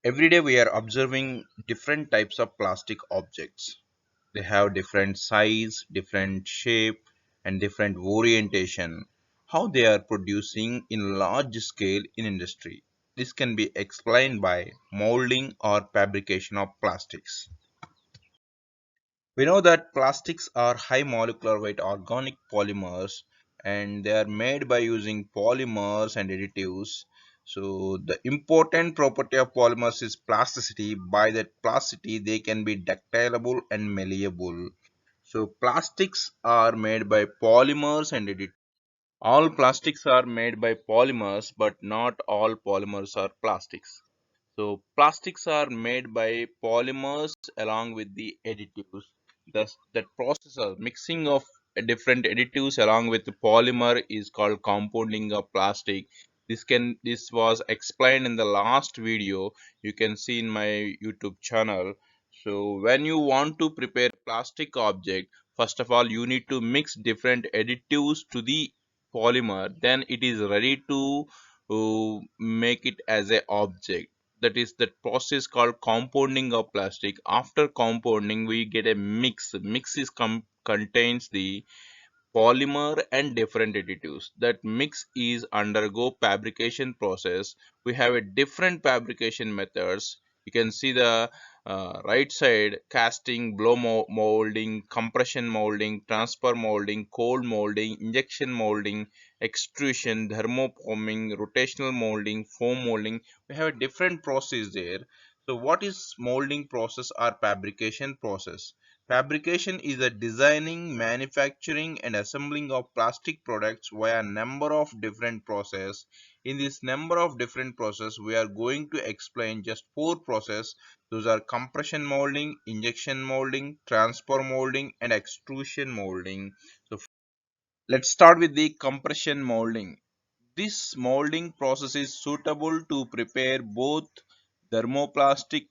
Every day we are observing different types of plastic objects. They have different size, different shape, and different orientation. How they are producing in large scale in industry. This can be explained by molding or fabrication of plastics. We know that plastics are high molecular weight organic polymers and they are made by using polymers and additives. So the important property of polymers is plasticity. By that plasticity, they can be ductileable and malleable. So plastics are made by polymers and additives. All plastics are made by polymers, but not all polymers are plastics. So plastics are made by polymers along with the additives. Thus, that process of mixing of different additives along with the polymer is called compounding of plastic. This was explained in the last video. You can see in my YouTube channel. So when you want to prepare plastic object, first of all you need to mix different additives to the polymer. Then it is ready to make it as a object. That is the process called compounding of plastic. After compounding we get a mix is contains the polymer and different additives. That mix is undergo fabrication process. We have a different fabrication methods. You can see the right side: casting, molding, compression molding, transfer molding, cold molding, injection molding, extrusion, thermoforming, rotational molding, foam molding. We have a different process there. So what is molding process or fabrication process? Fabrication is the designing, manufacturing and assembling of plastic products via a number of different processes. In this number of different processes, we are going to explain just four processes. Those are compression molding, injection molding, transfer molding and extrusion molding. So let's start with the compression molding. This molding process is suitable to prepare both thermoplastic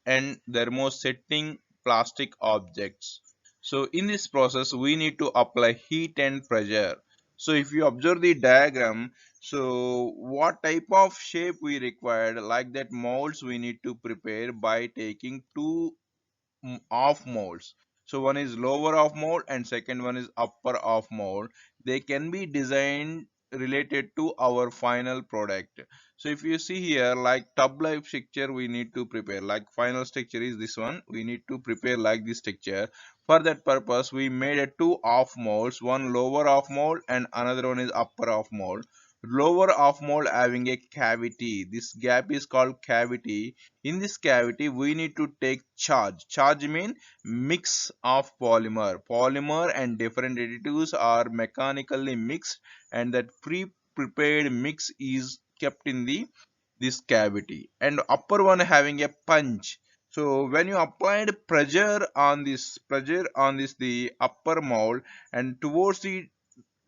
and thermosetting plastic objects. So in this process we need to apply heat and pressure. So if you observe the diagram, so what type of shape we required, like that molds we need to prepare by taking two off molds. So one is lower off mold and second one is upper off mold. They can be designed related to our final product. So if you see here, like tub life structure we need to prepare, like final structure is this one, we need to prepare like this structure. For that purpose we made a two off molds, one lower off mold and another one is upper off mold. Lower off mold having a cavity, this gap is called cavity. In this cavity we need to take charge mean mix of polymer and different additives are mechanically mixed, and that pre-prepared mix is kept in the this cavity, and upper one having a punch. So when you applied pressure on this the upper mold and towards the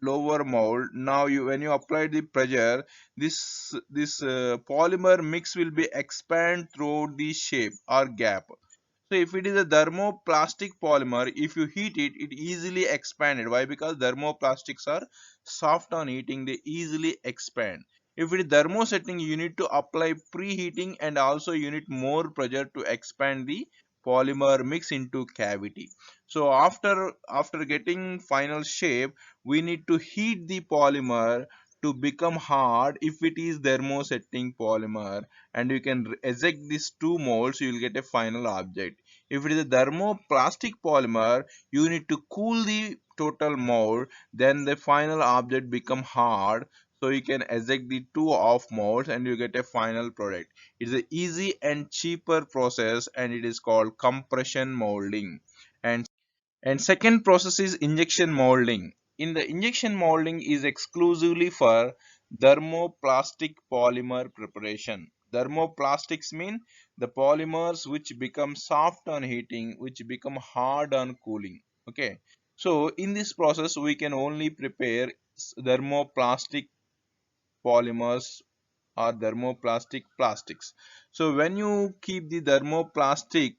lower mold, now you when you apply the pressure, this polymer mix will be expand throughout the shape or gap. So if it is a thermoplastic polymer, if you heat it, it easily expanded. Why? Because thermoplastics are soft on heating, they easily expand. If it is thermosetting, you need to apply preheating and also you need more pressure to expand the polymer mix into cavity. So after getting final shape, we need to heat the polymer to become hard if it is thermosetting polymer, and you can eject these two molds, you will get a final object. If it is a thermoplastic polymer, you need to cool the total mold, then the final object become hard. So you can eject the two off molds and you get a final product. It's an easy and cheaper process and it is called compression molding. And second process is injection molding. In the injection molding is exclusively for thermoplastic polymer preparation. Thermoplastics mean the polymers which become soft on heating, which become hard on cooling. Okay. So in this process we can only prepare thermoplastic polymers or thermoplastic plastics. So when you keep the thermoplastic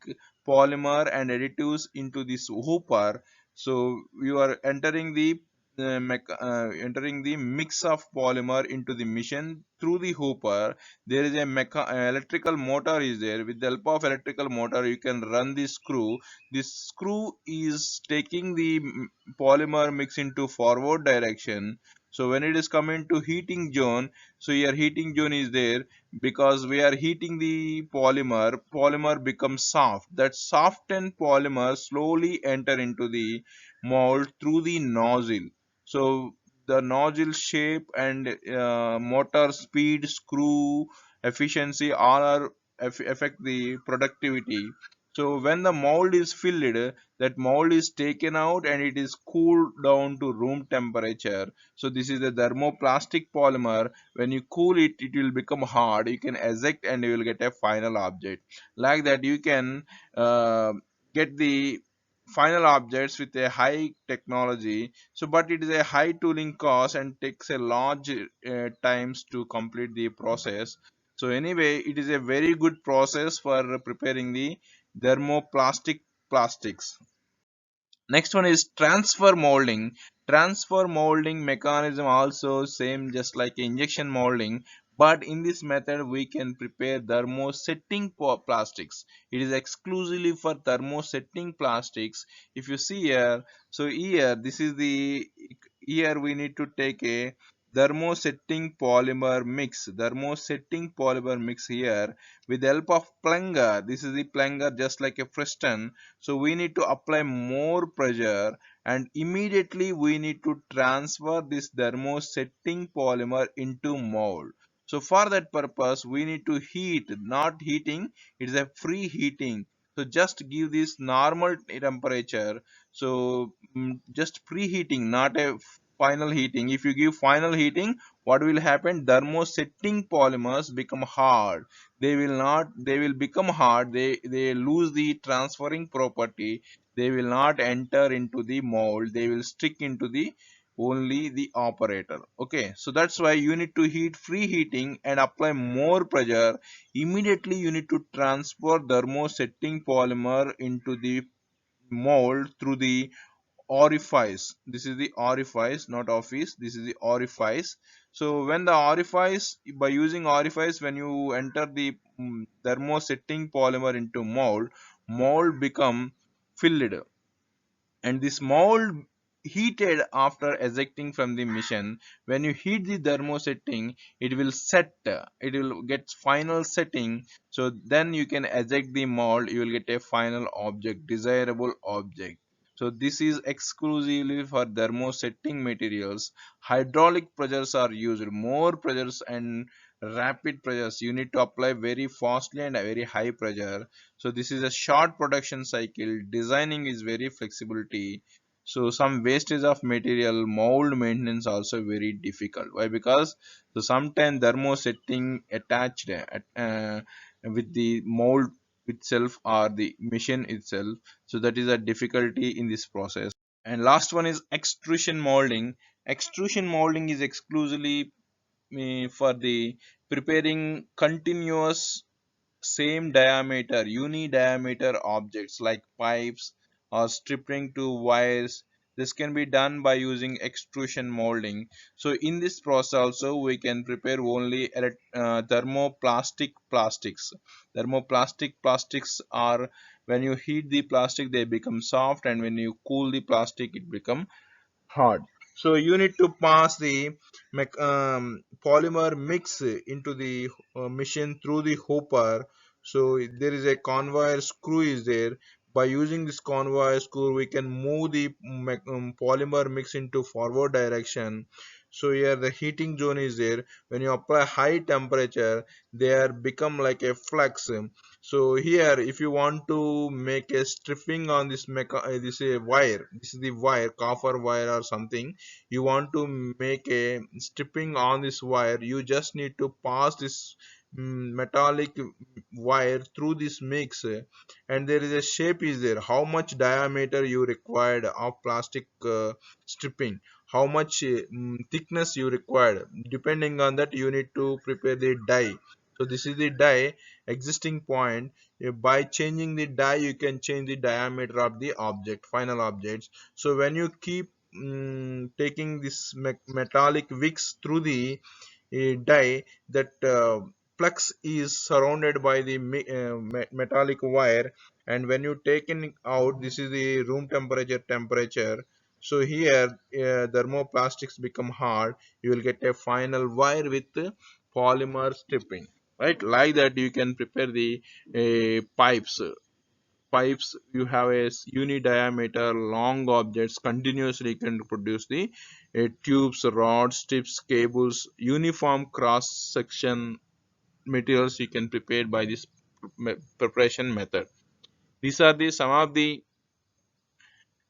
polymer and additives into this hooper, so you are entering the entering the mix of polymer into the machine through the hooper. There is a electrical motor is there. With the help of electrical motor, you can run the screw. This screw is taking the polymer mix into forward direction. So when it is coming to heating zone, so your heating zone is there. Because we are heating the polymer becomes soft. That softened polymer slowly enter into the mold through the nozzle. So the nozzle shape and motor speed, screw efficiency all are affect the productivity. So when the mold is filled, that mold is taken out and it is cooled down to room temperature. So this is the thermoplastic polymer. When you cool it, it will become hard. You can eject and you will get a final object. Like that, you can get the final objects with a high technology. So but it is a high tooling cost and takes a large times to complete the process. So anyway, it is a very good process for preparing the thermoplastic plastics. Next one is transfer molding. Transfer molding mechanism also same just like injection molding, but in this method we can prepare thermosetting plastics. It is exclusively for thermosetting plastics. If you see here, so here this is the, here we need to take a thermosetting polymer mix here with the help of plunger. This is the plunger just like a piston. So we need to apply more pressure and immediately we need to transfer this thermosetting polymer into mold. So for that purpose we need to heat, not heating, it is a free heating. So just give this normal temperature. So just preheating, not a final heating. If you give final heating, what will happen? Thermosetting polymers become hard. They will become hard. They lose the transferring property. They will not enter into the mold. They will stick into the only the operator. Okay, so that's why you need to heat, free heating and apply more pressure. Immediately you need to transfer thermosetting polymer into the mold through the orifice. This is the orifice, not office. This is the orifice. So when the orifice, by using orifice, when you enter the thermosetting polymer into mold become filled, and this mold heated after ejecting from the machine. When you heat the thermosetting, it will set, it will get final setting. So then you can eject the mold, you will get a final object, desirable object. So this is exclusively for thermosetting materials. Hydraulic pressures are used, more pressures and rapid pressures you need to apply very fastly and a very high pressure. So this is a short production cycle. Designing is very flexibility. So some wastage of material, mold maintenance also very difficult. Why? Because so sometimes thermosetting attached with the mold itself or the machine itself. So that is a difficulty in this process. And last one is extrusion molding. Extrusion molding is exclusively for the preparing continuous same diameter, uni-diameter objects like pipes or stripping to wires. This can be done by using extrusion molding. So in this process also we can prepare only thermoplastic plastics. Thermoplastic plastics are, when you heat the plastic they become soft, and when you cool the plastic it become hard. So you need to pass the polymer mix into the machine through the hopper. So there is a conveyor screw is there. By using this conveyor screw we can move the polymer mix into forward direction. So here the heating zone is there. When you apply high temperature, they are become like a flux. So here if you want to make a stripping on this this wire, this is the wire, copper wire or something, you want to make a stripping on this wire, you just need to pass this metallic wire through this mix, and there is a shape is there, how much diameter you required of plastic stripping, how much thickness you required. Depending on that you need to prepare the die. So this is the die existing point. By changing the die you can change the diameter of the object, final objects. So when you keep taking this metallic wicks through the die. That flux is surrounded by the metallic wire, and when you take it out, this is the room temperature. So here thermoplastics become hard. You will get a final wire with polymer stripping, right? Like that you can prepare the pipes. You have a uni diameter long objects continuously can produce the tubes, rods, tips, cables, uniform cross section materials you can prepare by this preparation method. These are the some of the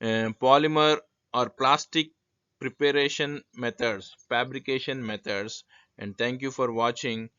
polymer or plastic preparation methods, fabrication methods. And thank you for watching.